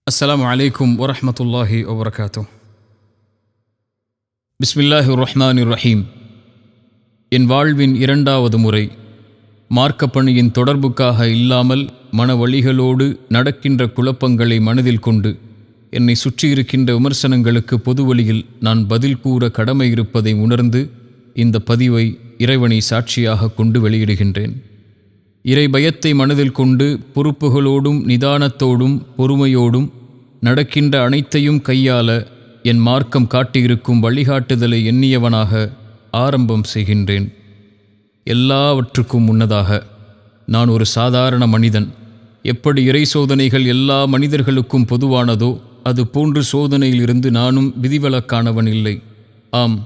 அஸ்ஸலாமு அலைக்கும் வரஹ்மத்துல்லாஹி வபரகாத்துஹ். பிஸ்மில்லாஹிர் ரஹ்மானிர் ரஹீம். என் வாழ்வின் இரண்டாவது முறை மார்க்கப்பணியின் தொடர்புக்காக இல்லாமல் மனவழிகளோடு நடக்கின்ற குழப்பங்களை மனதில் கொண்டு என்னை சுற்றியிருக்கின்ற விமர்சனங்களுக்கு பொது வழியில் நான் பதில் கூற கடமை இருப்பதை உணர்ந்து இந்த பதிவை இறைவனை சாட்சியாக கொண்டு வெளியிடுகின்றேன். இறை பயத்தை மனதில் கொண்டு பொறுப்புகளோடும் நிதானத்தோடும் பொறுமையோடும் நடக்கின்ற அனைத்தையும் கையாள என் மார்க்கம் காட்டியிருக்கும் வழிகாட்டுதலை எண்ணியவனாக ஆரம்பம் செய்கின்றேன். எல்லாவற்றுக்கும் முன்னதாக நான் ஒரு சாதாரண மனிதன். எப்படி இறை சோதனைகள் எல்லா மனிதர்களுக்கும் பொதுவானதோ அது போன்று சோதனையிலிருந்து நானும் விதிவிலக்கானவன் இல்லை. ஆம்,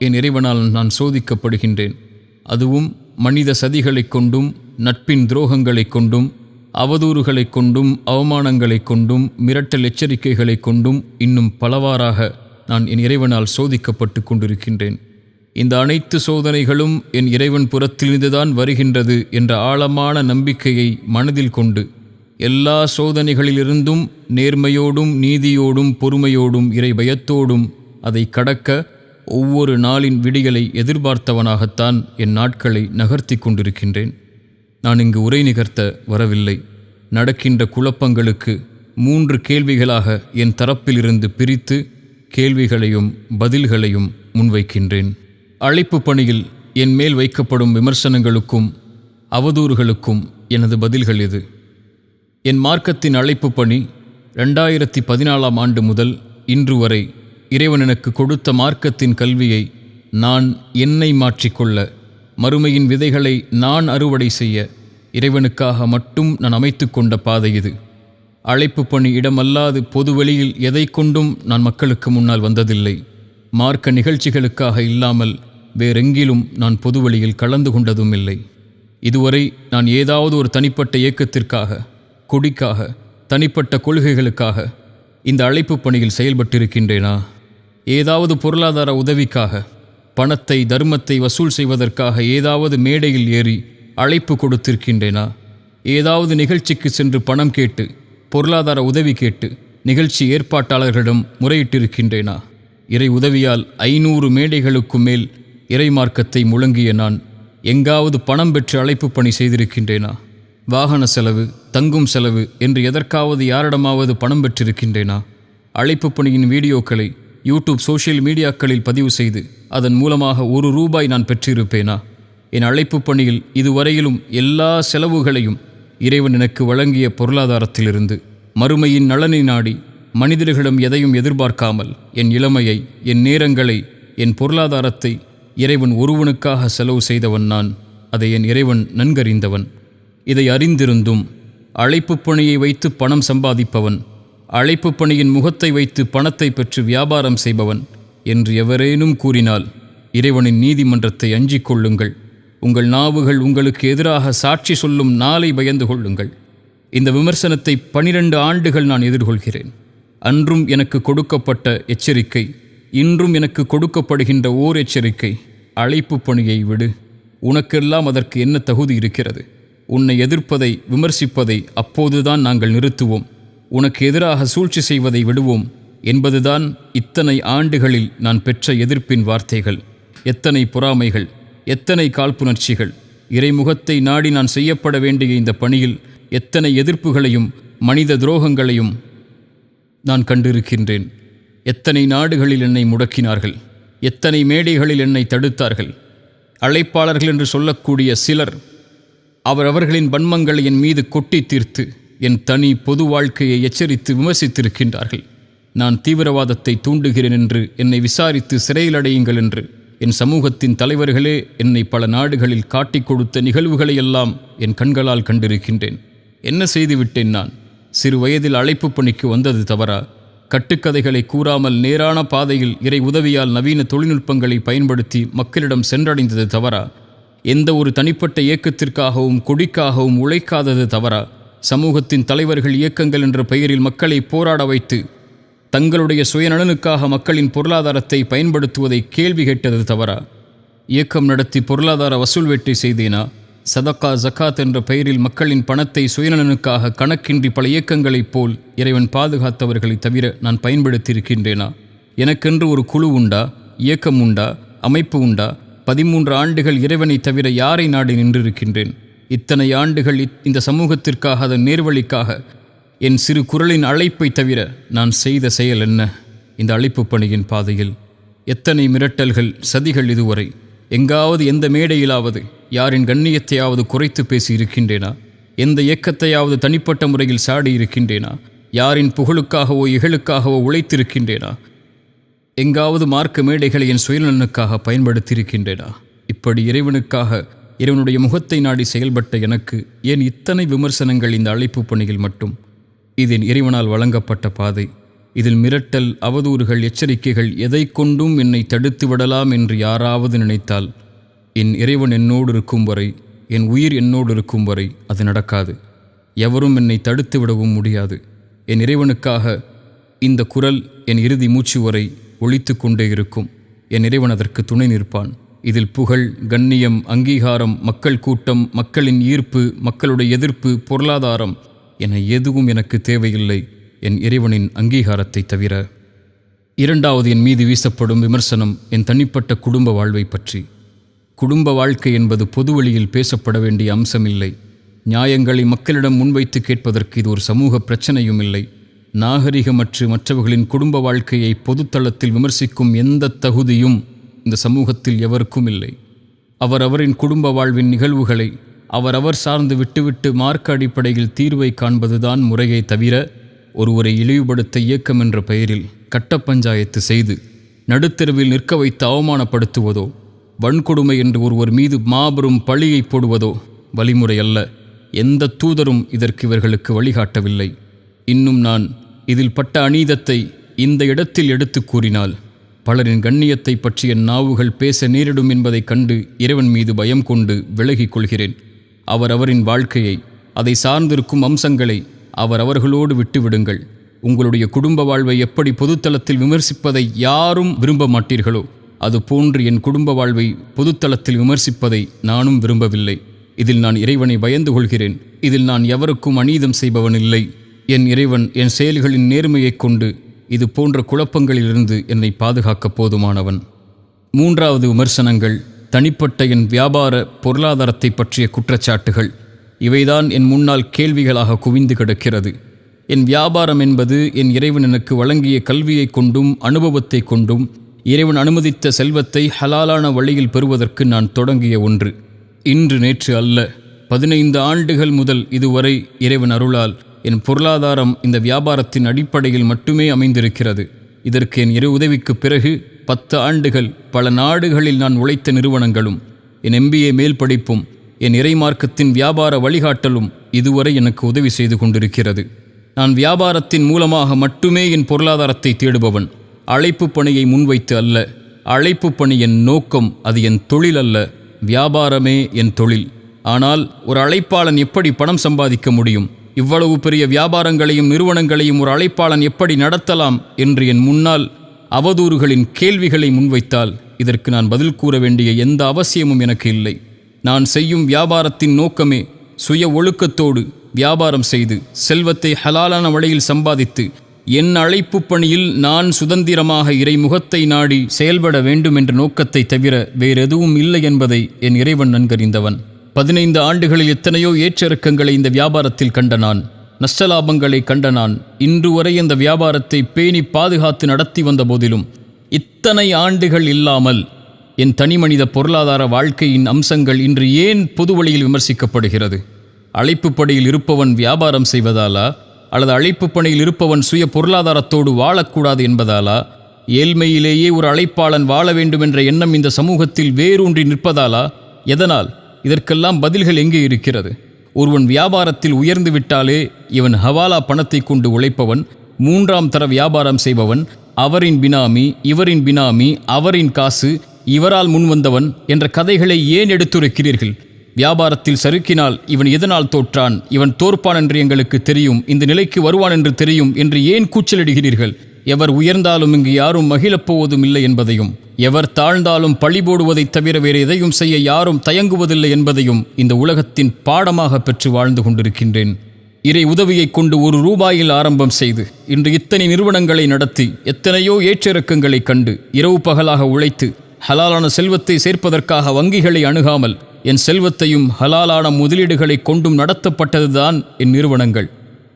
என் இறைவனால் நான் சோதிக்கப்படுகின்றேன். அதுவும் மனித சதிகளைக் கொண்டும் நட்பின் துரோகங்களைக் கொண்டும் அவதூறுகளைக் கொண்டும் அவமானங்களைக் கொண்டும் மிரட்டல் எச்சரிக்கைகளைக் கொண்டும் இன்னும் பலவாறாக நான் என் இறைவனால் சோதிக்கப்பட்டு கொண்டிருக்கின்றேன். இந்த அனைத்து சோதனைகளும் என் இறைவன் புறத்திலிருந்துதான் வருகின்றது என்ற ஆழமான நம்பிக்கையை மனதில் கொண்டு எல்லா சோதனைகளிலிருந்தும் நேர்மையோடும் நீதியோடும் பொறுமையோடும் இறை பயத்தோடும் அதை கடக்க ஒவ்வொரு நாளின் விடிகளை எதிர்பார்த்தவனாகத்தான் என் நாட்களை நகர்த்தி கொண்டிருக்கின்றேன். நான் இங்கு உரை நிகர்த்த வரவில்லை. நடக்கின்ற குழப்பங்களுக்கு 3 கேள்விகளாக என் தரப்பிலிருந்து பிரித்து கேள்விகளையும் பதில்களையும் முன்வைக்கின்றேன். அழைப்பு பணியில் என் மேல் வைக்கப்படும் விமர்சனங்களுக்கும் அவதூறுகளுக்கும் எனது பதில்கள் இது. என் மார்க்கத்தின் அழைப்பு பணி 2014ஆம் ஆண்டு முதல் இன்று வரை இறைவன் எனக்கு கொடுத்த மார்க்கத்தின் கல்வியை நான் என்னை மாற்றிக்கொள்ள, மறுமையின் விதைகளை நான் அறுவடை செய்ய இறைவனுக்காக மட்டும் நான் அமைத்து கொண்ட பாதை இது. அழைப்பு பணி இடமல்லாது பொதுவெளியில் எதை கொண்டும் நான் மக்களுக்கு முன்னால் வந்ததில்லை. மார்க்க நிகழ்ச்சிகளுக்காக இல்லாமல் வேறெங்கிலும் நான் பொதுவெளியில் கலந்து கொண்டதும் இல்லை. இதுவரை நான் ஏதாவது ஒரு தனிப்பட்ட இயக்கத்திற்காக, கொடிக்காக, தனிப்பட்ட கொள்கைகளுக்காக இந்த அழைப்பு பணியில் செயல்பட்டிருக்கின்றேனா? ஏதாவது பொருளாதார உதவிக்காக, பணத்தை தர்மத்தை வசூல் செய்வதற்காக ஏதாவது மேடையில் ஏறி அழைப்பு கொடுத்திருக்கின்றேனா? ஏதாவது நிகழ்ச்சிக்கு சென்று பணம் கேட்டு பொருளாதார உதவி கேட்டு நிகழ்ச்சி ஏற்பாட்டாளர்களிடம் முறையிட்டிருக்கின்றேனா? இறை உதவியால் 500 மேடைகளுக்கு மேல் இறை மார்க்கத்தை முழங்கிய நான் எங்காவது பணம் பெற்று அழைப்பு பணி செய்திருக்கின்றேனா? வாகன செலவு, தங்கும் செலவு என்று எதற்காவது யாரிடமாவது பணம் பெற்றிருக்கின்றேனா? அழைப்பு பணியின் வீடியோக்களை யூடியூப் சோஷியல் மீடியாக்களில் பதிவு செய்து அதன் மூலமாக ₹1 நான் பெற்றிருப்பேனா? என் அழைப்பு பணியில் இதுவரையிலும் எல்லா செலவுகளையும் இறைவன் எனக்கு வழங்கிய பொருளாதாரத்திலிருந்து மறுமையின் நலனை நாடி மனிதர்களிடம் எதையும் எதிர்பார்க்காமல் என் இளமையை, என் நேரங்களை, என் பொருளாதாரத்தை இறைவன் ஒருவனுக்காக செலவு செய்தவன் நான். அதை என் இறைவன் நன்கறிந்தவன். இதை அறிந்திருந்தும் அழைப்பு பணியை வைத்து பணம் சம்பாதிப்பவன், அழைப்பு பணியின் முகத்தை வைத்து பணத்தை பெற்று வியாபாரம் செய்பவன் என்று எவரேனும் கூறினால் இறைவனின் நீதிமன்றத்தை அஞ்சிக் கொள்ளுங்கள். உங்கள் நாவுகள் உங்களுக்கு எதிராக சாட்சி சொல்லும் நாளை பயந்து கொள்ளுங்கள். இந்த விமர்சனத்தை 12 ஆண்டுகள் நான் எதிர்கொள்கிறேன். அன்றும் எனக்கு கொடுக்கப்பட்ட எச்சரிக்கை, இன்றும் எனக்கு கொடுக்கப்படுகின்ற ஓர் எச்சரிக்கை: அழைப்பு பணியை விடு. உனக்கெல்லாம் அதற்கு என்ன தகுதி இருக்கிறது? உன்னை எதிர்ப்பதை, விமர்சிப்பதை அப்போதுதான் நாங்கள் நிறுத்துவோம். உனக்கு எதிராக சூழ்ச்சி செய்வதை விடுவோம் என்பதுதான் இத்தனை ஆண்டுகளில் நான் பெற்ற எதிர்ப்பின் வார்த்தைகள். எத்தனை பொறாமைகள், எத்தனை காழ்ப்புணர்ச்சிகள்! இறைமுகத்தை நாடி நான் செய்யப்பட வேண்டிய இந்த பணியில் எத்தனை எதிர்ப்புகளையும் மனித துரோகங்களையும் நான் கண்டிருக்கின்றேன். எத்தனை நாடுகளில் என்னை முடக்கினார்கள், எத்தனை மேடைகளில் என்னை தடுத்தார்கள். அழைப்பாளர்கள் என்று சொல்லக்கூடிய சிலர் அவரவர்களின் வன்மங்களை என் மீது கொட்டி தீர்த்து என் தனி பொது வாழ்க்கையை எச்சரித்து விமர்சித்திருக்கின்றார்கள். நான் தீவிரவாதத்தை தூண்டுகிறேன் என்று என்னை விசாரித்து சிறையில் அடையுங்கள் என்று என் சமூகத்தின் தலைவர்களே என்னை பல நாடுகளில் காட்டிக் கொடுத்த நிகழ்வுகளையெல்லாம் என் கண்களால் கண்டிருக்கின்றேன். என்ன செய்துவிட்டேன் நான்? சிறு வயதில் அழைப்பு பணிக்கு வந்தது தவறா? கட்டுக்கதைகளை கூறாமல் நேரான பாதையில் இறை உதவியால் நவீன தொழில்நுட்பங்களை பயன்படுத்தி மக்களிடம் சென்றடைந்தது தவறா? எந்த ஒரு தனிப்பட்ட இயக்கத்திற்காகவும் கொடிக்காகவும் உழைக்காதது தவறா? சமூகத்தின் தலைவர்கள் இயக்கங்கள் என்ற பெயரில் மக்களை போராட வைத்து தங்களுடைய சுயநலனுக்காக மக்களின் பொருளாதாரத்தை பயன்படுத்துவதை கேள்வி கேட்டது தவறா? இயக்கம் நடத்தி பொருளாதார வசூல் வேட்டை செய்தேனா? சதக்கா ஜக்காத் என்ற பெயரில் மக்களின் பணத்தை சுயநலனுக்காக கணக்கின்றி பல இயக்கங்களைப் போல் இறைவன் பாதுகாத்தவர்களை தவிர நான் பயன்படுத்தியிருக்கின்றேனா? எனக்கென்று ஒரு குழு உண்டா? இயக்கம் உண்டா? அமைப்பு உண்டா? 13 ஆண்டுகள் இறைவனை தவிர யாரை நாடி நின்றிருக்கின்றேன்? இத்தனை ஆண்டுகள் இந்த சமூகத்திற்காக, அதன் நேர்வழிக்காக என் சிறு குரலின் அழைப்பை தவிர நான் செய்த செயல் என்ன? இந்த அழைப்பு பணியின் பாதையில் எத்தனை மிரட்டல்கள், சதிகள்! இதுவரை எங்காவது, எந்த மேடையிலாவது யாரின் கண்ணியத்தையாவது குறைத்து பேசி இருக்கின்றேனா? எந்த இயக்கத்தையாவது தனிப்பட்ட முறையில் சாடி இருக்கின்றேனா? யாரின் புகழுக்காகவோ இகழுக்காகவோ உழைத்திருக்கின்றேனா? எங்காவது மார்க்க மேடைகளை என் சுயநலனுக்காக பயன்படுத்தியிருக்கின்றேனா? இப்படி இறைவனுக்காக, இறைவனுடைய முகத்தை நாடி செயல்பட்ட எனக்கு ஏன் இத்தனை விமர்சனங்கள் இந்த அழைப்பு பணியில் மட்டும்? இது என் இறைவனால் வழங்கப்பட்ட பாதை. இதில் மிரட்டல், அவதூறுகள், எச்சரிக்கைகள் எதை கொண்டும் என்னை தடுத்து விடலாம் என்று யாராவது நினைத்தால், என் இறைவன் என்னோடு இருக்கும் வரை, என் உயிர் என்னோடு இருக்கும் வரை அது நடக்காது. எவரும் என்னை தடுத்து விடவும் முடியாது. என் இறைவனுக்காக இந்த குரல் என் இறுதி மூச்சு வரை ஒலித்து கொண்டே இருக்கும். என் இறைவன் அதற்கு துணை நிற்பான். இதில் புகழ், கண்ணியம், அங்கீகாரம், மக்கள் கூட்டம், மக்களின் ஈர்ப்பு, மக்களுடைய எதிர்ப்பு, பொருளாதாரம் என எதுவும் எனக்கு தேவையில்லை, என் இறைவனின் அங்கீகாரத்தை தவிர. இரண்டாவது என் மீது வீசப்படும் விமர்சனம் என் தனிப்பட்ட குடும்ப வாழ்வை பற்றி. குடும்ப வாழ்க்கை என்பது பொதுவெளியில் பேசப்பட வேண்டிய அம்சமில்லை. நியாயங்களை மக்களிடம் முன்வைத்து கேட்பதற்கு இது ஒரு சமூக பிரச்சனையும் இல்லை. நாகரிகமற்று மற்றவர்களின் குடும்ப வாழ்க்கையை பொதுத்தளத்தில் விமர்சிக்கும் எந்த தகுதியும் இந்த சமூகத்தில் எவருக்கும் இல்லை. அவரவரின் குடும்ப வாழ்வின் நிகழ்வுகளை அவரவர் சார்ந்து விட்டுவிட்டு மார்க்க அடிப்படையில் தீர்வை காண்பதுதான் முறையை தவிர, ஒருவரை இழிவுபடுத்த இயக்கம் என்ற பெயரில் கட்ட பஞ்சாயத்து செய்து நடுத்தெருவில் நிற்க வைத்து அவமானப்படுத்துவதோ, வன்கொடுமை என்று ஒருவர் மீது மாபெரும் பழியை போடுவதோ வழிமுறை அல்ல. எந்த தூதரும் இதற்கு இவர்களுக்கு வழிகாட்டவில்லை. இன்னும் நான் இதில் பட்ட அநீதத்தை இந்த இடத்தில் எடுத்து கூறினால் பலரின் கண்ணியத்தை பற்றிய நாவுகள் பேச நேரிடும் என்பதைக் கண்டு இறைவன் மீது பயம் கொண்டு விலகிக் கொள்கிறேன். அவரவரின் வாழ்க்கையை, அதை சார்ந்திருக்கும் அம்சங்களை அவரவர்களோடு விட்டுவிடுங்கள். உங்களுடைய குடும்ப வாழ்வை எப்படி பொதுத்தளத்தில் விமர்சிப்பதை யாரும் விரும்ப மாட்டீர்களோ, அதுபோன்று என் குடும்ப வாழ்வை பொதுத்தளத்தில் விமர்சிப்பதை நானும் விரும்பவில்லை. இதில் நான் இறைவனை பயந்து கொள்கிறேன். இதில் நான் எவருக்கும் அநீதம் செய்பவன் இல்லை. என் இறைவன் என் செயல்களின் நேர்மையைக் கொண்டு இது போன்ற குழப்பங்களிலிருந்து என்னை பாதுகாக்க போதுமானவன். மூன்றாவது விமர்சனங்கள் தனிப்பட்ட என் வியாபார பொருளாதாரத்தை பற்றிய குற்றச்சாட்டுகள். இவைதான் என் முன்னால் கேள்விகளாக குவிந்து கிடக்கிறது. என் வியாபாரம் என்பது என் இறைவன் எனக்கு வழங்கிய கல்வியை கொண்டும் அனுபவத்தை கொண்டும் இறைவன் அனுமதித்த செல்வத்தை ஹலாலான வழியில் பெறுவதற்கு நான் தொடங்கிய ஒன்று. இன்று நேற்று அல்ல, 15 ஆண்டுகள் முதல் இதுவரை இறைவன் அருளால் என் பொருளாதாரம் இந்த வியாபாரத்தின் அடிப்படையில் மட்டுமே அமைந்திருக்கிறது. இதற்கு என் இறை உதவிக்கு பிறகு 10 ஆண்டுகள் பல நாடுகளில் நான் உழைத்த நிறுவனங்களும், என் MBA மேல் படிப்பும், என் இறைமார்க்கத்தின் வியாபார வழிகாட்டலும் இதுவரை எனக்கு உதவி செய்து கொண்டிருக்கிறது. நான் வியாபாரத்தின் மூலமாக மட்டுமே என் பொருளாதாரத்தை தேடுபவன். அழைப்பு பணியை முன்வைத்து அல்ல. அழைப்பு பணி என் நோக்கம், அது என் தொழில் அல்ல. வியாபாரமே என் தொழில். ஆனால் ஒரு அழைப்பாளன் எப்படி பணம் சம்பாதிக்க முடியும்? இவ்வளவு பெரிய வியாபாரங்களையும் நிறுவனங்களையும் ஒரு அழைப்பாளன் எப்படி நடத்தலாம் என்று என் முன்னால் அவதூறுகளின் கேள்விகளை முன்வைத்தால் இதற்கு நான் பதில் கூற வேண்டிய எந்த அவசியமும் எனக்கு இல்லை. நான் செய்யும் வியாபாரத்தின் நோக்கமே சுய ஒழுக்கத்தோடு வியாபாரம் செய்து செல்வத்தை ஹலாலான வழியில் சம்பாதித்து என் அழைப்பு பணியில் நான் சுதந்திரமாக இறைமுகத்தை நாடி செயல்பட வேண்டும் என்ற நோக்கத்தை தவிர வேறெதுவும் இல்லை என்பதை என் இறைவன் நன்கறிந்தவன். 15 ஆண்டுகளில் எத்தனையோ ஏற்றிறக்கங்களை இந்த வியாபாரத்தில் கண்ட நான், நஷ்டலாபங்களை கண்ட நான், இன்று வரை இந்த வியாபாரத்தை பேணி பாதுகாத்து நடத்தி வந்த போதிலும் இத்தனை ஆண்டுகள் இல்லாமல் என் தனிமனித பொருளாதார வாழ்க்கையின் அம்சங்கள் இன்று ஏன் பொது வழியில் விமர்சிக்கப்படுகிறது? அழைப்பு பணியில் இருப்பவன் வியாபாரம் செய்வதாலா, அல்லது அழைப்பு பணியில் இருப்பவன் சுய பொருளாதாரத்தோடு வாழக்கூடாது என்பதாலா, ஏழ்மையிலேயே ஒரு அழைப்பாளன் வாழ வேண்டும் என்ற எண்ணம் இந்த சமூகத்தில் வேரூன்றி நிற்பதாலா? எதனால்? இதற்கெல்லாம் பதில்கள் எங்கே இருக்கிறது? ஒருவன் வியாபாரத்தில் உயர்ந்து விட்டாலே இவன் ஹவாலா பணத்தை கொண்டு உழைப்பவன், 3ஆம் தர வியாபாரம் செய்பவன், அவரின் பினாமி, இவரின் பினாமி, அவரின் காசு, இவரால் முன்வந்தவன் என்ற கதைகளை ஏன் எடுத்துரைக்கிறீர்கள்? வியாபாரத்தில் சறுக்கினால் இவன் எதனால் தோற்றான், இவன் தோற்பான் என்று எங்களுக்கு தெரியும், இந்த நிலைக்கு வருவான் என்று தெரியும் என்று ஏன் கூச்சலிடுகிறீர்கள்? எவர் உயர்ந்தாலும் இங்கு யாரும் மகிழப் போவதும் இல்லை என்பதையும், எவர் தாழ்ந்தாலும் பழி போடுவதைத் தவிர வேறு எதையும் செய்ய யாரும் தயங்குவதில்லை என்பதையும் இந்த உலகத்தின் பாடமாக பெற்று வாழ்ந்து கொண்டிருக்கின்றேன். இறை உதவியைக் கொண்டு ₹1 ஆரம்பம் செய்து இன்று இத்தனை நிறுவனங்களை நடத்தி எத்தனையோ ஏற்றிறக்கங்களை கண்டு இரவு பகலாக உழைத்து ஹலாலான செல்வத்தை சேர்ப்பதற்காக வங்கிகளை அணுகாமல் என் செல்வத்தையும் ஹலாலான முதலீடுகளை கொண்டும் நடத்தப்பட்டதுதான் என் நிறுவனங்கள்.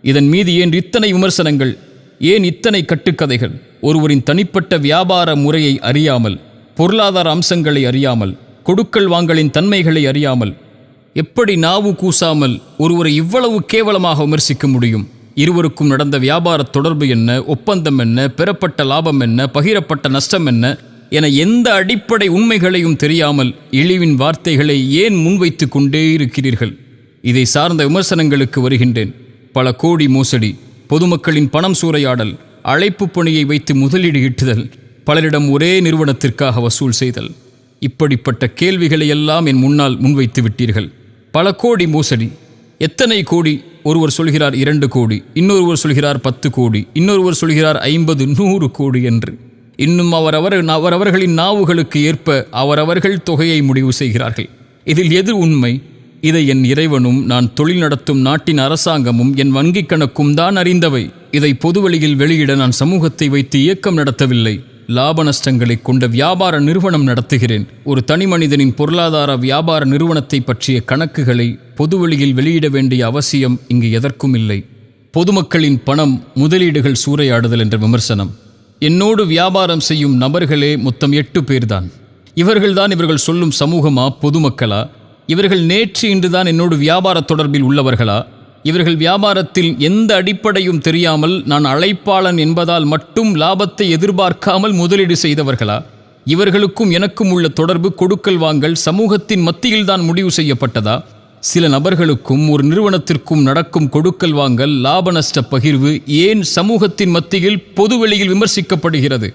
இதன் மீது ஏன் இத்தனை விமர்சனங்கள், ஏன் இத்தனை கட்டுக்கதைகள்? ஒருவரின் தனிப்பட்ட வியாபார முறையை அறியாமல், பொருளாதார அம்சங்களை அறியாமல், கொடுக்கல் வாங்கலின் தன்மைகளை அறியாமல் எப்படி நாவு கூசாமல் ஒருவரை இவ்வளவு கேவலமாக விமர்சிக்க முடியும்? இருவருக்கும் நடந்த வியாபார தொடர்பு என்ன, ஒப்பந்தம் என்ன, பெறப்பட்ட லாபம் என்ன, பகிரப்பட்ட நஷ்டம் என்ன என எந்த அடிப்படை உண்மைகளையும் தெரியாமல் இழிவின் வார்த்தைகளை ஏன் முன்வைத்து கொண்டே இருக்கிறீர்கள்? இதை சார்ந்த விமர்சனங்களுக்கு வருகின்றேன். பல கோடி மோசடி, பொதுமக்களின் பணம் சூறையாடல், அழைப்பு பணியை வைத்து முதலீடு ஈட்டுதல், பலரிடம் ஒரே நிறுவனத்திற்காக வசூல் செய்தல், இப்படிப்பட்ட கேள்விகளை எல்லாம் என் முன்னால் முன்வைத்து விட்டீர்கள். பல கோடி மோசடி, எத்தனை கோடி? ஒருவர் சொல்கிறார் 2 கோடி, இன்னொருவர் சொல்கிறார் 10 கோடி, இன்னொருவர் சொல்கிறார் 50, 100 கோடி என்று. இன்னும் அவரவர்களின் நாவுகளுக்கு ஏற்ப அவரவர்கள் தொகையை முடிவு செய்கிறார்கள். இதில் எது உண்மை? இதை என் இறைவனும் நான் தொழில் நடத்தும் நாட்டின் அரசாங்கமும் என் வங்கிக் கணக்கும் தான் அறிந்தவை. இதை பொதுவெளியில் வெளியிட நான் சமூகத்தை வைத்து இயக்கம் நடத்தவில்லை. லாப நஷ்டங்களை கொண்ட வியாபார நிறுவனம் நடத்துகிறேன். ஒரு தனி மனிதனின் பொருளாதார வியாபார நிறுவனத்தை பற்றிய கணக்குகளை பொதுவெளியில் வெளியிட வேண்டிய அவசியம் இங்கு எதற்கும் இல்லை. பொதுமக்களின் பணம் முதலீடுகள் சூறையாடுதல் என்ற விமர்சனம். என்னோடு வியாபாரம் செய்யும் நபர்களே மொத்தம் 8 பேர்தான். இவர்கள்தான் இவர்கள் சொல்லும் சமூகமா, பொதுமக்களா? இவர்கள் நேற்று இன்றுதான் என்னோடு வியாபார தொடர்பில் உள்ளவர்களா? இவர்கள் வியாபாரத்தில் எந்த அடிப்படையும் தெரியாமல் நான் அழைப்பாளன் என்பதால் மட்டும் லாபத்தை எதிர்பார்க்காமல் முதலீடு செய்தவர்களா? இவர்களுக்கும் எனக்கும் உள்ள தொடர்பு, கொடுக்கல் வாங்கல் சமூகத்தின் மத்தியில்தான் முடிவு செய்யப்பட்டதா? சில நபர்களுக்கும் ஒரு நிறுவனத்திற்கும் நடக்கும் கொடுக்கல் வாங்கல், லாப நஷ்ட பகிர்வு ஏன் சமூகத்தின் மத்தியில் பொதுவெளியில் விமர்சிக்கப்படுகிறது?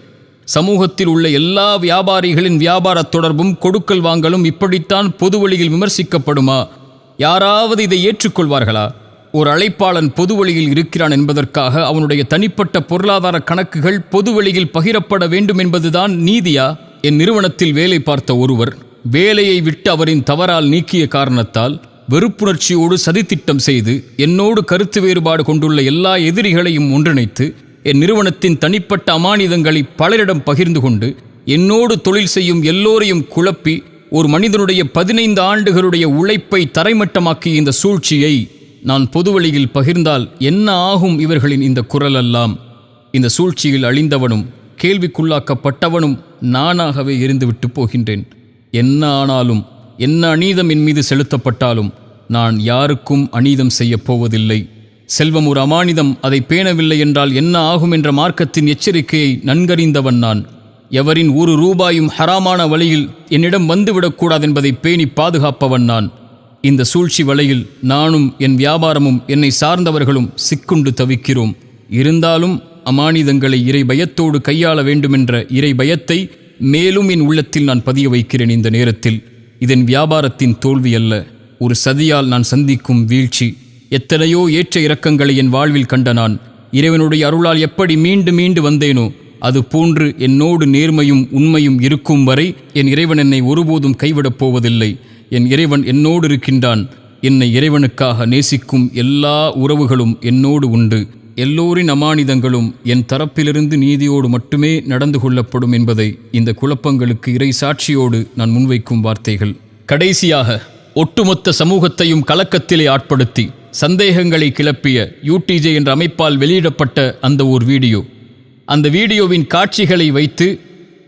சமூகத்தில் உள்ள எல்லா வியாபாரிகளின் வியாபார தொடர்பும் கொடுக்கல் வாங்கலும் இப்படித்தான் பொதுவெளியில் விமர்சிக்கப்படுமா? யாராவது இதை ஏற்றுக்கொள்வார்களா? ஒரு அழைப்பாளன் பொதுவெளியில் இருக்கிறான் என்பதற்காக அவனுடைய தனிப்பட்ட பொருளாதார கணக்குகள் பொதுவெளியில் பகிரப்பட வேண்டும் என்பதுதான் நீதியா? என் நிறுவனத்தில் வேலை பார்த்த ஒருவர் வேலையை விட்டு அவரின் தவறால் நீக்கிய காரணத்தால் வெறுப்புணர்ச்சியோடு சதித்திட்டம் செய்து என்னோடு கருத்து வேறுபாடு கொண்டுள்ள எல்லா எதிரிகளையும் ஒன்றிணைத்து என் நிறுவனத்தின் தனிப்பட்ட அமானிதங்களை பலரிடம் பகிர்ந்து கொண்டு என்னோடு தொழில் செய்யும் எல்லோரையும் குழப்பி ஒரு மனிதனுடைய 15 ஆண்டுகளுடைய உழைப்பை தரைமட்டமாக்கிய இந்த சூழ்ச்சியை நான் பொதுவெளியில் பகிர்ந்தால் என்ன ஆகும்? இவர்களின் இந்த குரலெல்லாம். இந்த சூழ்ச்சியில் அழிந்தவனும் கேள்விக்குள்ளாக்கப்பட்டவனும் நானாகவே இருந்துவிட்டு போகின்றேன். என்ன ஆனாலும், என்ன அநீதம் என் மீது செலுத்தப்பட்டாலும் நான் யாருக்கும் அநீதம் செய்யப் போவதில்லை. செல்வம் ஒரு அமானிதம், அதை பேணவில்லை என்றால் என்ன ஆகும் என்ற மார்க்கத்தின் எச்சரிக்கையை நன்கறிந்தவன் நான். எவரின் ₹1 ஹராமான வழியில் என்னிடம் வந்துவிடக்கூடாது என்பதை பேணி பாதுகாப்பவன் நான். இந்த சூழ்ச்சி வலையில் நானும் என் வியாபாரமும் என்னை சார்ந்தவர்களும் சிக்குண்டு தவிக்கிறோம். இருந்தாலும் அமானிதங்களை இறை பயத்தோடு கையாள வேண்டுமென்ற இறை பயத்தை மேலும் என் உள்ளத்தில் நான் பதிய வைக்கிறேன். இந்த நேரத்தில் இதன் வியாபாரத்தின் தோல்வி அல்ல, ஒரு சதியால் நான் சந்திக்கும் வீழ்ச்சி. எத்தனையோ ஏற்ற இறக்கங்களை என் வாழ்வில் கண்ட நான் இறைவனுடைய அருளால் எப்படி மீண்டு வந்தேனோ அது போன்று என்னோடு நேர்மையும் உண்மையும் இருக்கும் வரை என் இறைவன் என்னை ஒருபோதும் கைவிடப் போவதில்லை. என் இறைவன் என்னோடு இருக்கின்றான். என்னை இறைவனுக்காக நேசிக்கும் எல்லா உறவுகளும் என்னோடு உண்டு. எல்லோரின் அமானிதங்களும் என் தரப்பிலிருந்து நீதியோடு மட்டுமே நடந்து கொள்ளப்படும் என்பதை இந்த குழப்பங்களுக்கு இறை சாட்சியோடு நான் முன்வைக்கும் வார்த்தைகள். கடைசியாக, ஒட்டுமொத்த சமூகத்தையும் கலக்கத்திலே ஆட்படுத்தி சந்தேகங்களை கிளப்பிய UTJ என்ற அமைப்பால் வெளியிடப்பட்ட அந்த ஒரு வீடியோ, அந்த வீடியோவின் காட்சிகளை வைத்து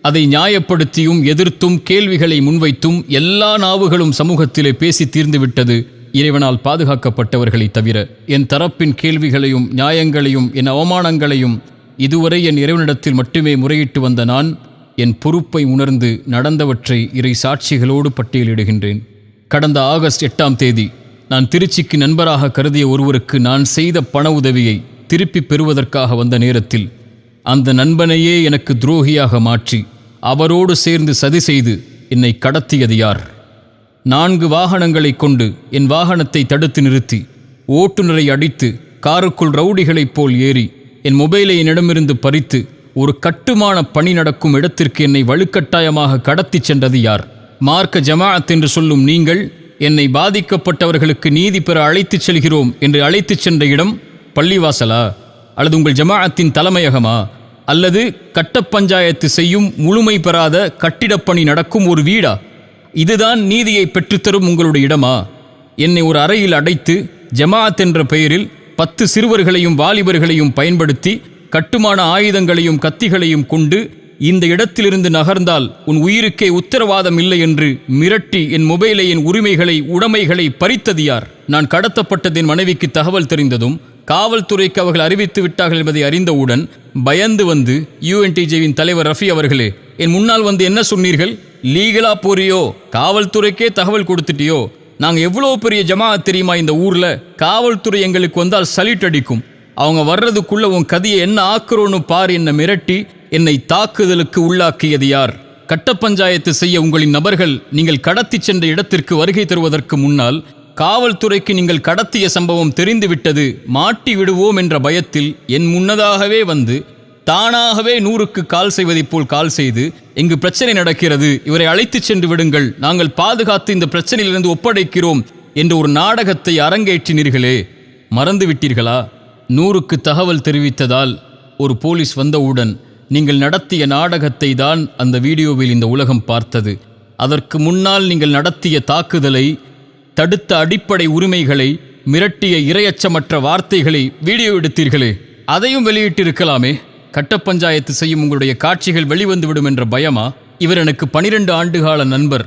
அதை நியாயப்படுத்தியும் எதிர்த்தும் கேள்விகளை முன்வைத்தும் எல்லா நாவுகளும் சமூகத்திலே பேசி தீர்ந்துவிட்டது. இறைவனால் பாதுகாக்கப்பட்டவர்களை தவிர என் தரப்பின் கேள்விகளையும் நியாயங்களையும் என் அவமானங்களையும் இதுவரை என் இறைவனிடத்தில் மட்டுமே முறையிட்டு வந்த நான் என் பொறுப்பை உணர்ந்து நடந்தவற்றை இறை சாட்சிகளோடு பட்டியலிடுகின்றேன். கடந்த ஆகஸ்ட் 8ஆம் தேதி நான் திருச்சிக்கு நண்பராக கருதிய ஒருவருக்கு நான் செய்த பண உதவியை திருப்பி பெறுவதற்காக வந்த நேரத்தில் அந்த நண்பனையே எனக்கு துரோகியாக மாற்றி அவரோடு சேர்ந்து சதி செய்து என்னை கடத்தியது யார்? 4 வாகனங்களை கொண்டு என் வாகனத்தை தடுத்து நிறுத்தி ஓட்டுநரை அடித்து காருக்குள் ரவுடிகளைப் போல் ஏறி என் மொபைலை என்னிடமிருந்து பறித்து ஒரு கட்டுமான பணி நடக்கும் இடத்திற்கு என்னை வலுக்கட்டாயமாக கடத்திச் சென்றது யார்? மார்க்க ஜமாஅத் என்று சொல்லும் நீங்கள் என்னை பாதிக்கப்பட்டவர்களுக்கு நீதி பெற அழைத்துச் செல்கிறோம் என்று அழைத்துச் சென்ற இடம் பள்ளிவாசலா, அல்லது உங்கள் ஜமாஅத்தின் தலைமையகமா, அல்லது கட்ட பஞ்சாயத்து செய்யும் முழுமை பெறாத கட்டிடப்பணி நடக்கும் ஒரு வீடா? இதுதான் நீதியை பெற்றுத்தரும் உங்களுடைய இடமா? என்னை ஒரு அறையில் அடைத்து ஜமாஅத் என்ற பெயரில் 10 சிறுவர்களையும் வாலிபர்களையும் பயன்படுத்தி கட்டுமான ஆயுதங்களையும் கத்திகளையும் கொண்டு இந்த இடத்திலிருந்து நகர்ந்தால் உன் உயிருக்கே உத்தரவாதம் இல்லை என்று மிரட்டி என் மொபைலை, என் உரிமைகளை, உடைமைகளை பறித்தது யார்? நான் கடத்தப்பட்டது என் மனைவிக்கு தகவல் தெரிந்ததும் காவல்துறைக்கு அவர்கள் அறிவித்து விட்டார்கள் என்பதை அறிந்தவுடன் பயந்து வந்து UNTJவின் தலைவர் ரஃபி அவர்களே, என் முன்னால் வந்து என்ன சொன்னீர்கள்? லீகலா போறியோ, காவல்துறைக்கே தகவல் கொடுத்துட்டியோ, நாங்கள் எவ்வளோ பெரிய ஜமாஅத் தெரியுமா இந்த ஊர்ல, காவல்துறை எங்களுக்கு வந்தால் சல்யூட் அடிக்கும், அவங்க வர்றதுக்குள்ள உன் கதியை என்ன ஆக்குறோன்னு பார் என்ன மிரட்டி என்னை தாக்குதலுக்கு உள்ளாக்கியது யார்? கட்ட பஞ்சாயத்து செய்ய உங்களின் நபர்கள் நீங்கள் கடத்தி சென்ற இடத்திற்கு வருகை தருவதற்கு முன்னால் காவல்துறைக்கு நீங்கள் கடத்திய சம்பவம் தெரிந்துவிட்டது, மாட்டி விடுவோம் என்ற பயத்தில் என் முன்னதாகவே வந்து தானாகவே 100க்கு கால் செய்வதைப் போல் கால் செய்து இங்கு பிரச்சனை நடக்கிறது, இவரை அழைத்துச் சென்று விடுங்கள், நாங்கள் பாதுகாத்து இந்த பிரச்சனையிலிருந்து ஒப்படைக்கிறோம் என்ற ஒரு நாடகத்தை அரங்கேற்றினீர்களே, மறந்து விட்டீர்களா? 100க்கு தகவல் தெரிவித்ததால் ஒரு போலீஸ் வந்தவுடன் நீங்கள் நடத்திய நாடகத்தை தான் அந்த வீடியோவில் இந்த உலகம் பார்த்தது. அதற்கு முன்னால் நீங்கள் நடத்திய தாக்குதலை, தடுத்த அடிப்படை உரிமைகளை, மிரட்டிய இரையச்சமற்ற வார்த்தைகளை வீடியோ எடுத்தீர்களே, அதையும் வெளியிட்டிருக்கலாமே. கட்ட பஞ்சாயத்து செய்யும் உங்களுடைய காட்சிகள் வெளிவந்துவிடும் என்ற பயமா? இவர் எனக்கு 12 ஆண்டுகால நண்பர்,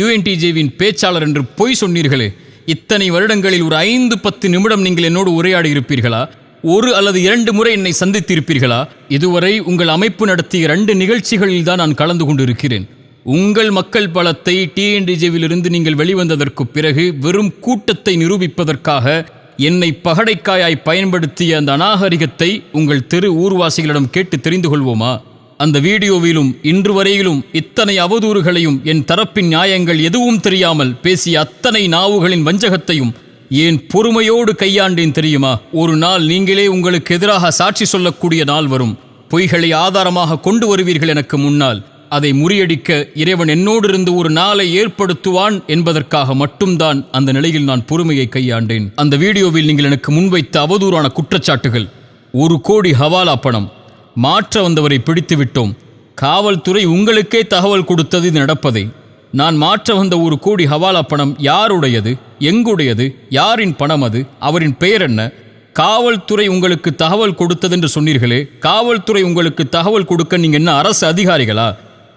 UNTJவின் பேச்சாளர் என்று பொய் சொன்னீர்களே. இத்தனை வருடங்களில் ஒரு 5-10 நிமிடம் நீங்கள் என்னோடு உரையாடி இருப்பீர்களா? 1 அல்லது 2 முறை என்னை சந்தித்திருப்பீர்களா? இதுவரை உங்கள் அமைப்பு நடத்திய 2 நிகழ்ச்சிகளில் தான் நான் கலந்து கொண்டிருக்கிறேன். உங்கள் மக்கள் பலத்தை TNTJவிலிருந்து நீங்கள் வெளிவந்ததற்கு பிறகு வெறும் கூட்டத்தை நிரூபிப்பதற்காக என்னை பகடைக்காயாய் பயன்படுத்திய அந்த அநாகரிகத்தை உங்கள் தெரு ஊர்வாசிகளிடம் கேட்டு தெரிந்து கொள்வோமா? அந்த வீடியோவிலும் இன்று வரையிலும் இத்தனை அவதூறுகளையும், என் தரப்பின் நியாயங்கள் எதுவும் தெரியாமல் பேசிய அத்தனை நாவுகளின் வஞ்சகத்தையும் ஏன் பொறுமையோடு கையாண்டேன் தெரியுமா? ஒரு நாள் நீங்களே உங்களுக்கு எதிராக சாட்சி சொல்லக்கூடிய நாள் வரும். பொய்களை ஆதாரமாக கொண்டு வருவீர்கள் எனக்கு முன்னால். அதை முறியடிக்க இறைவன் என்னோடு இருந்து ஒரு நாளை ஏற்படுத்துவான் என்பதற்காக மட்டும்தான் அந்த நிலையில் நான் பொறுமையை கையாண்டேன். அந்த வீடியோவில் நீங்கள் எனக்கு முன்வைத்த அவதூறான குற்றச்சாட்டுகள், 1 கோடி ஹவாலா பணம், மாற்ற வந்தவரை பிடித்து விட்டோம், காவல்துறை உங்களுக்கே தகவல் கொடுத்தது இது நடப்பதை, நான் மாற்ற வந்த 1 கோடி ஹவாலா பணம் யாருடையது, எங்குடையது, யாரின் பணம் அது, அவரின் பெயர் என்ன, காவல்துறை உங்களுக்கு தகவல் கொடுத்தது என்று சொன்னீர்களே, காவல்துறை உங்களுக்கு தகவல் கொடுக்க நீங்க என்ன அரசு அதிகாரிகளா?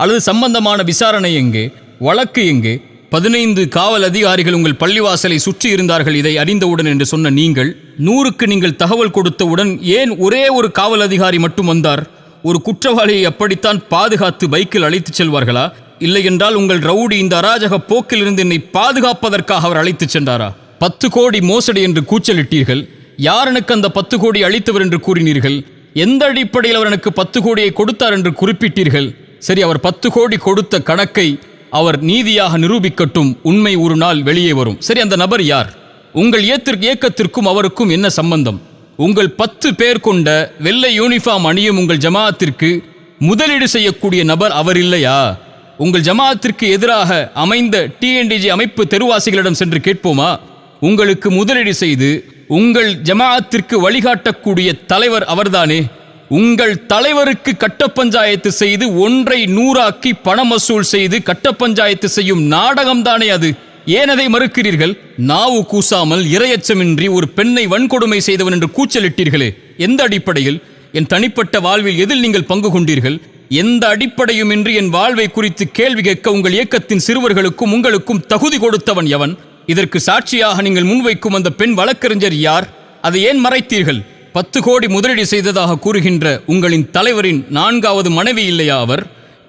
அல்லது சம்பந்தமான விசாரணை எங்கே, வழக்கு எங்கே? 15 காவல் அதிகாரிகள் உங்கள் பள்ளிவாசலை சுற்றி இருந்தார்கள் இதை அறிந்தவுடன் என்று சொன்ன நீங்கள், 100க்கு நீங்கள் தகவல் கொடுத்தவுடன் ஏன் ஒரே ஒரு காவல் அதிகாரி மட்டும் வந்தார்? ஒரு குற்றவாளியை அப்படித்தான் பாதுகாத்து பைக்கில் அழைத்துச் செல்வார்களா? இல்லை என்றால் உங்கள் ரவுடி இந்த அராஜக போக்கிலிருந்து என்னை பாதுகாப்பதற்காக அவர் அழைத்துச் சென்றாரா? 10 கோடி மோசடி என்று கூச்சலிட்டீர்கள். யார் எனக்கு அந்த 10 கோடி அளித்தவர் என்று கூறினீர்கள்? எந்த அடிப்படையில் அவர் எனக்கு 10 கோடியை கொடுத்தார் என்று குறிப்பிட்டீர்கள்? சரி, அவர் 10 கோடி கொடுத்த கணக்கை அவர் நீதியாக நிரூபிக்கட்டும், உண்மை ஒரு நாள் வெளியே வரும். சரி, அந்த நபர் யார்? உங்கள் இயக்கத்திற்கும் அவருக்கும் என்ன சம்பந்தம்? உங்கள் 10 பேர் கொண்ட வெள்ளை யூனிஃபார்ம் அணியும் உங்கள் ஜமாஅத்திற்கு முதலீடு செய்யக்கூடிய நபர் அவர் இல்லையா? உங்கள் ஜமாஅத்திற்கு எதிராக அமைந்த TNTJ அமைப்பு தெருவாசிகளிடம் சென்று கேட்போமா? உங்களுக்கு முதலீடு செய்து உங்கள் ஜமாஅத்திற்கு வழிகாட்டக்கூடிய தலைவர் அவர்தானே. உங்கள் தலைவருக்கு கட்ட பஞ்சாயத்து செய்து 1ஐ 100ஆக்கி பணம் வசூல் செய்து கட்ட பஞ்சாயத்து செய்யும் நாடகம்தானே அது. ஏன் அதை மறுக்கிறீர்கள்? நாவு கூசாமல் இரையச்சமின்றி ஒரு பெண்ணை வன்கொடுமை செய்தவன் என்று கூச்சலிட்டீர்களே, எந்த அடிப்படையில்? என் தனிப்பட்ட வாழ்வில் எதில் நீங்கள் பங்கு கொண்டீர்கள்? எந்த அடிப்படையுமின்றி என் வாழ்வை குறித்து கேள்வி கேட்க உங்கள் இயக்கத்தின் சிறுவர்களுக்கும் உங்களுக்கும் தகுதி கொடுத்தவன் எவன்? இதற்கு சாட்சியாக நீங்கள் முன்வைக்கும் அந்த பெண் வழக்கறிஞர் யார்? அதை ஏன் மறைத்தீர்கள்? 10 கோடி முதலீடு செய்ததாக கூறுகின்ற உங்களின் தலைவரின் 4வது மனைவி இல்லையா அவர்?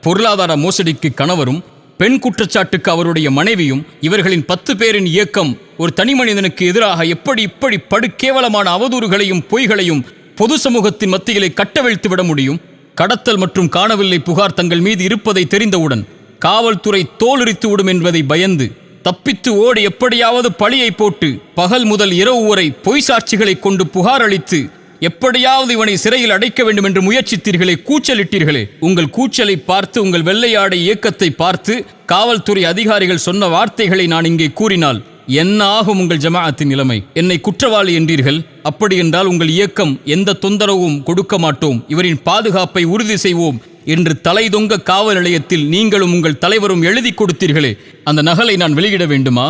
பொருளாதார மோசடிக்கு கணவரும் பெண் குற்றச்சாட்டுக்கு அவருடைய மனைவியும் இவர்களின் 10 பேரின் இயக்கம் ஒரு தனி மனிதனுக்கு எதிராக இப்படி படுகேவலமான அவதூறுகளையும் பொய்களையும் பொது சமூகத்தின் மத்தியிலே கட்டவிழ்த்து விட முடியும்? கடத்தல் மற்றும் காணவில்லை புகார் தங்கள் மீது இருப்பதை தெரிந்தவுடன் காவல்துறை தோலுரித்து விடும் என்பதை பயந்து தப்பித்து ஓடி எப்படியாவது பழியை போட்டு பகல் முதல் இரவு வரை பொய் சாட்சிகளை கொண்டு புகார் அளித்து எப்படியாவது இவனை சிறையில் அடைக்க வேண்டும் என்று முயற்சித்தீர்களே, கூச்சலிட்டீர்களே. உங்கள் கூச்சலை பார்த்து, உங்கள் வெள்ளையாடை இயக்கத்தை பார்த்து காவல்துறை அதிகாரிகள் சொன்ன வார்த்தைகளை நான் இங்கே கூறினால் என்ன ஆகும் உங்கள் ஜமாஅத்தின் நிலைமை? என்னை குற்றவாளி என்றீர்கள். அப்படி என்றால் உங்கள் இயக்கம் எந்த தொந்தரவும் கொடுக்க மாட்டோம், இவரின் பாதுகாப்பை உறுதி செய்வோம் என்று தலைதொங்க காவல் நிலையத்தில் நீங்களும் உங்கள் தலைவரும் எழுதி கொடுத்தீர்களே, அந்த நகலை நான் வெளியிட வேண்டுமா?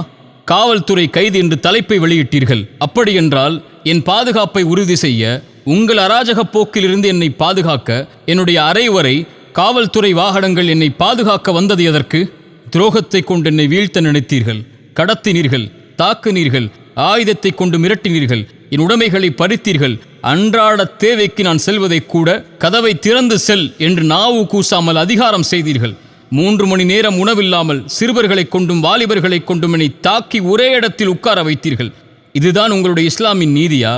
காவல்துறை கைது என்று தலைப்பை வெளியிட்டீர்கள். அப்படியென்றால் என் பாதுகாப்பை உறுதி செய்ய, உங்கள் அராஜக போக்கிலிருந்து என்னை பாதுகாக்க என்னுடைய அறை வரை காவல்துறை வாகனங்கள் என்னை பாதுகாக்க வந்தது எதற்கு? துரோகத்தை கொண்டு என்னை வீழ்த்த நினைத்தீர்கள், கடத்தினீர்கள், தாக்குனீர்கள், ஆயுதத்தை கொண்டு மிரட்டினீர்கள், என் உடைமைகளை பறித்தீர்கள். அன்றாட தேவைக்கு நான் செல்வதை கூட கதவை திறந்து செல் என்று நாவு கூசாமல் அதிகாரம் செய்தீர்கள். 3 மணி நேரம் உணவில்லாமல் சிறுவர்களை கொண்டும் வாலிபர்களை கொண்டும் என்னை தாக்கி ஒரே இடத்தில் உட்கார வைத்தீர்கள். இதுதான் உங்களுடைய இஸ்லாமின் நீதியா?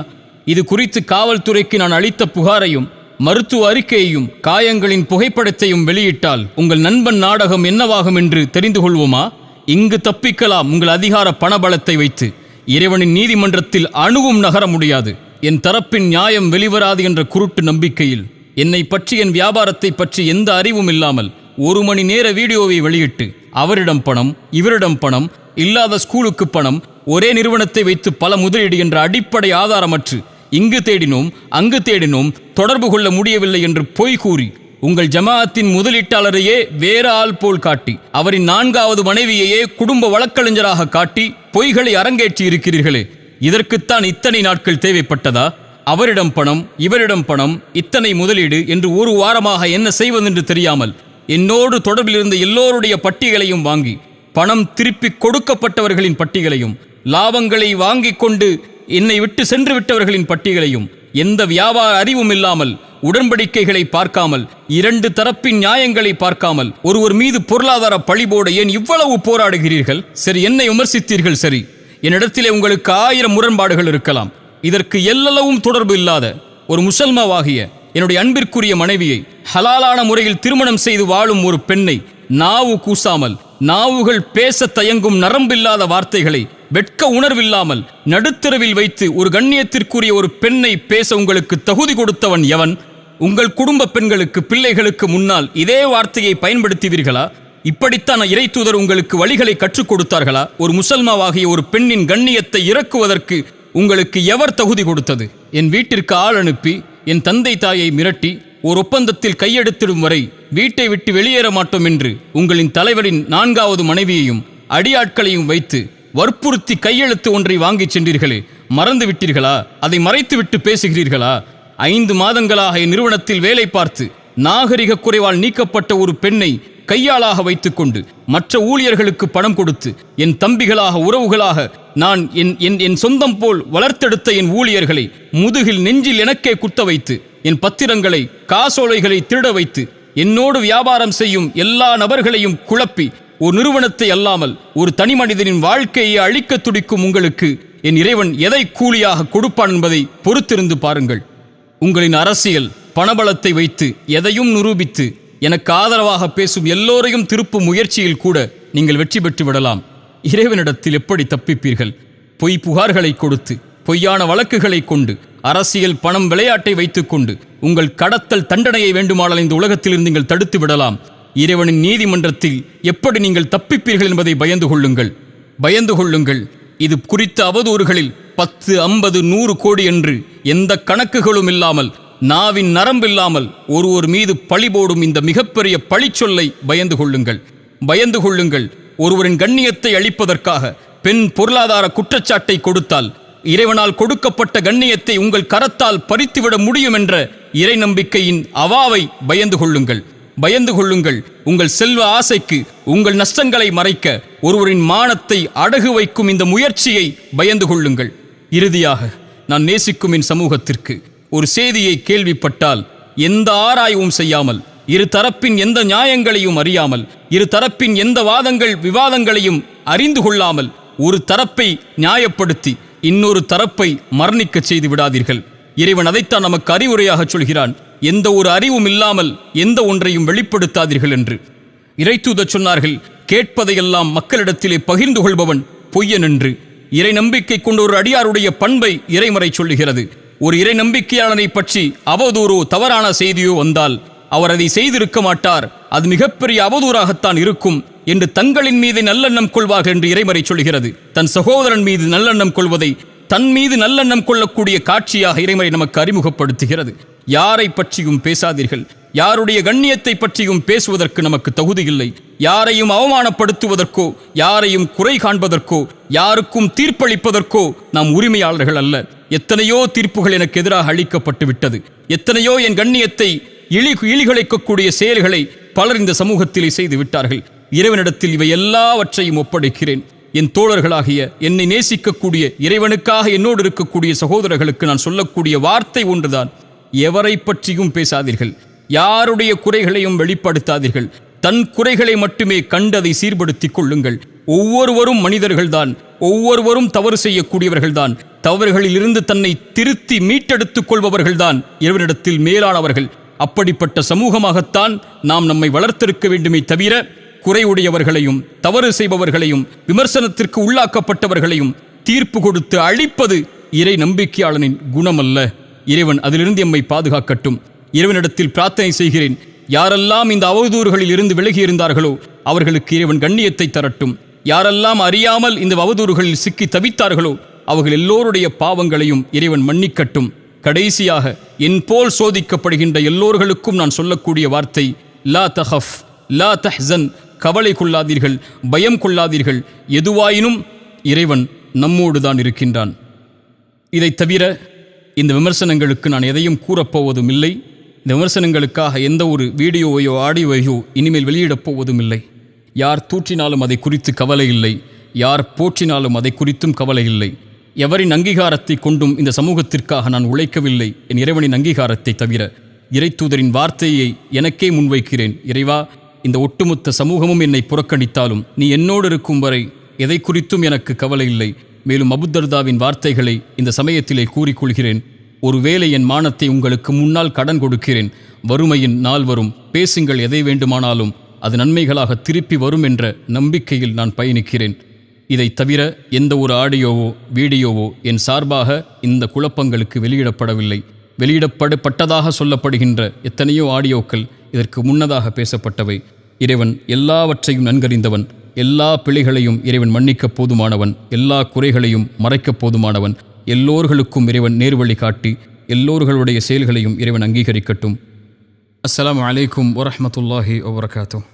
இது குறித்து காவல்துறைக்கு நான் அளித்த புகாரையும் மருத்துவ அறிக்கையையும் காயங்களின் புகைப்படத்தையும் வெளியிட்டால் உங்கள் நண்பன் நாடகம் என்னவாகும் என்று தெரிந்து கொள்வோமா? இங்கு தப்பிக்கலாம் உங்கள் அதிகார பணபலத்தை வைத்து. இறைவனின் நீதிமன்றத்தில் அணுவும் நகர முடியாது. என் தரப்பின் நியாயம் வெளிவராது என்ற குருட்டு நம்பிக்கையில் என்னை பற்றி, என் வியாபாரத்தை பற்றி எந்த அறிவும் இல்லாமல் 1 மணி நேர வீடியோவை வெளியிட்டு அவரிடம் பணம், இவரிடம் பணம், இல்லாத ஸ்கூலுக்கு பணம், ஒரே நிறுவனத்தை வைத்து பல முதலீடு என்ற அடிப்படை ஆதாரமற்று இங்கு தேடினோம், அங்கு தேடினோம், தொடர்பு கொள்ள முடியவில்லை என்று பொய் கூறி உங்கள் ஜமாஅத்தின் முதலீட்டாளரையே வேற ஆள் போல் காட்டி, அவரின் 4வது மனைவியையே குடும்ப வழக்கறிஞராக காட்டி பொய்களை அரங்கேற்றி இருக்கிறீர்களே, இதற்குத்தான் இத்தனை நாட்கள் தேவைப்பட்டதா? அவரிடம் பணம், இவரிடம் பணம், இத்தனை முதலீடு என்று 1 வாரமாக என்ன செய்வதென்று தெரியாமல் என்னோடு தொடர்பில் இருந்த எல்லோருடைய பட்டியலையும் வாங்கி, பணம் திருப்பி கொடுக்கப்பட்டவர்களின் பட்டியலையும், லாபங்களை வாங்கி கொண்டு என்னை விட்டு சென்று விட்டவர்களின் பட்டியலையும், எந்த வியாபார அறிவும் இல்லாமல், உடன்படிக்கைகளை பார்க்காமல், 2 தரப்பின் நியாயங்களை பார்க்காமல் ஒருவர் மீது பொருளாதார பழிபோட ஏன் இவ்வளவு போராடுகிறீர்கள்? சரி, என்னை விமர்சித்தீர்கள். சரி, என்னிடத்திலே உங்களுக்கு 1000 முரண்பாடுகள் இருக்கலாம். இதற்கு எல்லளவும் தொடர்பு இல்லாத ஒரு முசல்மாவாகிய என்னுடைய அன்பிற்குரிய மனைவியை ஹலாலான முறையில் திருமணம் செய்து வாழும் ஒரு பெண்ணை நாவு கூசாமல், நாவுகள் பேச தயங்கும் நரம்பில்லாத வார்த்தைகளை வெட்க உணர்வில்லாமல் நடுத்தரவில் வைத்து ஒரு கண்ணியத்திற்குரிய ஒரு பெண்ணை பேச உங்களுக்கு தகுதி கொடுத்தவன் எவன்? உங்கள் குடும்ப பெண்களுக்கு, பிள்ளைகளுக்கு முன்னால் இதே வார்த்தையை பயன்படுத்துவீர்களா? இப்படித்தான் இறை தூதர் உங்களுக்கு வழிகளை கற்றுக் கொடுத்தார்களா? ஒரு முசல்மாவாகிய ஒரு பெண்ணின் கண்ணியத்தை இறக்குவதற்கு உங்களுக்கு எவர் தகுதி கொடுத்தது? என் வீட்டிற்கு ஆள் அனுப்பி என் தந்தை தாயை மிரட்டி ஒரு ஒப்பந்தத்தில் கையெடுத்திடும் வரை வீட்டை விட்டு வெளியேற மாட்டோம் என்று உங்களின் தலைவரின் 4வது மனைவியையும் அடியாட்களையும் வைத்து வற்புறுத்தி கையெழுத்து ஒன்றை வாங்கிச் சென்றீர்களே, மறந்து விட்டீர்களா? அதை மறைத்துவிட்டு பேசுகிறீர்களா? 5 மாதங்களாக என் நிறுவனத்தில் வேலை பார்த்து நாகரிக குறைவால் நீக்கப்பட்ட ஒரு பெண்ணை கையாளாக வைத்துக்கொண்டு மற்ற ஊழியர்களுக்கு பணம் கொடுத்து, என் தம்பிகளாக, உறவுகளாக நான் என் சொந்தம் போல் வளர்த்தெடுத்த என் ஊழியர்களை முதுகில் நெஞ்சில் எனக்கே குத்த வைத்து, என் பத்திரங்களை, காசோலைகளை திருட வைத்து, என்னோடு வியாபாரம் செய்யும் எல்லா நபர்களையும் குழப்பி, ஒரு நிறுவனத்தை அல்லாமல் ஒரு தனி மனிதனின் வாழ்க்கையை அழிக்க துடிக்கும் உங்களுக்கு என் இறைவன் எதை கூலியாக கொடுப்பான் என்பதை பொறுத்திருந்து பாருங்கள். உங்களின் அரசியல் பணபலத்தை வைத்து எதையும் நிரூபித்து எனக்கு ஆதரவாக பேசும் எல்லோரையும் திருப்பும் முயற்சியில் கூட நீங்கள் வெற்றி பெற்று விடலாம். இறைவனிடத்தில் எப்படி தப்பிப்பீர்கள்? பொய் புகார்களை கொடுத்து, பொய்யான வழக்குகளை கொண்டு, அரசியல் பணம் விளையாட்டை வைத்துக்கொண்டு உங்கள் கடத்தல் தண்டனையை வேண்டுமானால் இந்த உலகத்திலிருந்து நீங்கள் தடுத்து விடலாம். இறைவனின் நீதிமன்றத்தில் எப்படி நீங்கள் தப்பிப்பீர்கள் என்பதை பயந்து கொள்ளுங்கள், பயந்து கொள்ளுங்கள். இது குறித்த அவதூறுகளில் 10, 50, 100 கோடி என்று எந்த கணக்குகளும் இல்லாமல், நாவின் நரம்பில்லாமல் ஒருவர் மீது பழி போடும் இந்த மிகப்பெரிய பழிச்சொல்லை பயந்து கொள்ளுங்கள், பயந்து கொள்ளுங்கள். ஒருவரின் கண்ணியத்தை அளிப்பதற்காக பெண் பொருளாதார குற்றச்சாட்டை கொடுத்தால் இறைவனால் கொடுக்கப்பட்ட கண்ணியத்தை உங்கள் கரத்தால் பறித்துவிட முடியும் என்ற இறை நம்பிக்கையின் அவாவை பயந்து கொள்ளுங்கள், பயந்து கொள்ளுங்கள். உங்கள் செல்வ ஆசைக்கு உங்கள் நஷ்டங்களை மறைக்க ஒருவரின் மானத்தை அடகு வைக்கும் இந்த முயற்சியை பயந்து கொள்ளுங்கள். இறுதியாக, நான் நேசிக்கும் என் சமூகத்திற்கு ஒரு செய்தியை கேள்விப்பட்டால் எந்த ஆராய்வும் செய்யாமல், இரு தரப்பின் எந்த நியாயங்களையும் அறியாமல், இரு தரப்பின் எந்த வாதங்கள் விவாதங்களையும் அறிந்து கொள்ளாமல் ஒரு தரப்பை நியாயப்படுத்தி இன்னொரு தரப்பை மரணிக்க செய்து விடாதீர்கள். இறைவன் அதைத்தான் நமக்கு அறிவுரையாக சொல்கிறான். எந்த ஒரு அறிவும் இல்லாமல் எந்த ஒன்றையும் வெளிப்படுத்தாதீர்கள் என்று. இறைத்தூதர் சொன்னார்கள், கேட்பதையெல்லாம் மக்களிடத்திலே பகிர்ந்து கொள்பவன் பொய்யன் என்று. இறை நம்பிக்கை கொண்ட ஒரு அடியாருடைய பண்பை இறைமறை சொல்லுகிறது. ஒரு இறை நம்பிக்கையாளனை பற்றி அவதூறோ தவறான செய்தியோ வந்தால் அவர் அதை செய்திருக்க மாட்டார், அது மிகப்பெரிய அவதூறாகத்தான் இருக்கும் என்று தங்களின் மீது நல்லெண்ணம் கொள்வார்கள் என்று இறைமறை சொல்கிறது. தன் சகோதரன் மீது நல்லெண்ணம் கொள்வதை தன் மீது நல்லெண்ணம் கொள்ளக்கூடிய காட்சியாக இறைமறை நமக்கு அறிமுகப்படுத்துகிறது. யாரை பற்றியும் பேசாதீர்கள், யாருடைய கண்ணியத்தை பற்றியும் பேசுவதற்கு நமக்கு தகுதியில்லை. யாரையும் அவமானப்படுத்துவதற்கோ யாரையும் குறை காண்பதற்கோ யாருக்கும் தீர்ப்பளிப்பதற்கோ நாம் உரிமையாளர்கள் அல்ல. எத்தனையோ தீர்ப்புகள் எனக்கு எதிராக அளிக்கப்பட்டு விட்டது. எத்தனையோ என் கண்ணியத்தை இழிகுலைக்கக்கூடிய செயல்களை பலர் இந்த சமூகத்திலே செய்து விட்டார்கள். இறைவனிடத்தில் இவை எல்லாவற்றையும் ஒப்படைக்கிறேன். என் தோழர்களாகிய என்னை நேசிக்கக்கூடிய இறைவனுக்காக என்னோடு இருக்கக்கூடிய சகோதரர்களுக்கு நான் சொல்லக்கூடிய வார்த்தை ஒன்றுதான், எவரை பற்றியும் பேசாதீர்கள், யாருடைய குறைகளையும் வெளிப்படுத்தாதீர்கள். தன் குறைகளை மட்டுமே கண்டதை சீர்படுத்திக் கொள்ளுங்கள். ஒவ்வொருவரும் மனிதர்கள்தான், ஒவ்வொருவரும் தவறு செய்யக்கூடியவர்கள்தான். தவறுகளில் இருந்து தன்னை திருத்தி மீட்டெடுத்துக் கொள்பவர்கள்தான் இறைவனிடத்தில் மேலானவர்கள். அப்படிப்பட்ட சமூகமாகத்தான் நாம் நம்மை வளர்த்திருக்க வேண்டுமே தவிர குறையுடையவர்களையும் தவறு செய்பவர்களையும் விமர்சனத்திற்கு உள்ளாக்கப்பட்டவர்களையும் தீர்ப்பு கொடுத்து அழிப்பது இறை நம்பிக்கையாளனின் குணமல்ல. இறைவன் அதிலிருந்து எம்மை பாதுகாக்கட்டும். இறைவனிடத்தில் பிரார்த்தனை செய்கிறேன், யாரெல்லாம் இந்த அவதூறுகளில் இருந்து விலகியிருந்தார்களோ அவர்களுக்கு இறைவன் கண்ணியத்தை தரட்டும். யாரெல்லாம் அறியாமல் இந்த அவதூறுகளில் சிக்கி தவித்தார்களோ அவர்கள் எல்லோருடைய பாவங்களையும் இறைவன் மன்னிக்கட்டும். கடைசியாக என் போல் சோதிக்கப்படுகின்ற எல்லோர்களுக்கும் நான் சொல்லக்கூடிய வார்த்தை, லா தஹஃப் லா தஹ்சன், கவலை கொள்ளாதீர்கள், பயம் கொள்ளாதீர்கள். எதுவாயினும் இறைவன் நம்மோடு தான் இருக்கின்றான். இதை தவிர இந்த விமர்சனங்களுக்கு நான் எதையும் கூறப்போவதும் இல்லை. இந்த விமர்சனங்களுக்காக எந்த ஒரு வீடியோவையோ ஆடியோவையோ இனிமேல் வெளியிடப் போவதும் இல்லை. யார் தூற்றினாலும் அதை குறித்து கவலை இல்லை, யார் போற்றினாலும் அதை குறித்தும் கவலை இல்லை. எவரின் அங்கீகாரத்தை கொண்டும் இந்த சமூகத்திற்காக நான் உழைக்கவில்லை, என் இறைவனின் அங்கீகாரத்தை தவிர. இறைத்தூதரின் வார்த்தையை எனக்கே முன்வைக்கிறேன். இறைவா, இந்த ஒட்டுமொத்த சமூகமும் என்னை புறக்கணித்தாலும் நீ என்னோடு இருக்கும் வரை எதை குறித்தும் எனக்கு கவலை இல்லை. மேலும் அபூதர்தாவின் வார்த்தைகளை இந்த சமயத்திலே கூறிக்கொள்கிறேன். ஒருவேளை என் மானத்தை உங்களுக்கு முன்னால் கடன் கொடுக்கிறேன். வறுமையின் நாள் வரும், பேசுங்கள், எதை வேண்டுமானாலும் அது நன்மைகளாக திருப்பி வரும் என்ற நம்பிக்கையில் நான் பயணிக்கிறேன். இதை தவிர எந்த ஒரு ஆடியோவோ வீடியோவோ என் சார்பாக இந்த குழப்பங்களுக்கு வெளியிடப்படவில்லை. வெளியிடப்பட்டதாக சொல்லப்படுகின்ற எத்தனையோ ஆடியோக்கள் இதற்கு முன்னதாக பேசப்பட்டவை. இறைவன் எல்லாவற்றையும் நன்கறிந்தவன். எல்லா பிழைகளையும் இறைவன் மன்னிக்கப் போதுமானவன். எல்லா குறைகளையும் மறைக்கப் போதுமானவன். எல்லோர்களுக்கும் இறைவன் நேர்வழி காட்டி எல்லோர்களுடைய செயல்களையும் இறைவன் அங்கீகரிக்கட்டும். அஸ்ஸலாமு அலைக்கும் வரஹ்மத்துல்லாஹி வபரகாத்துஹு.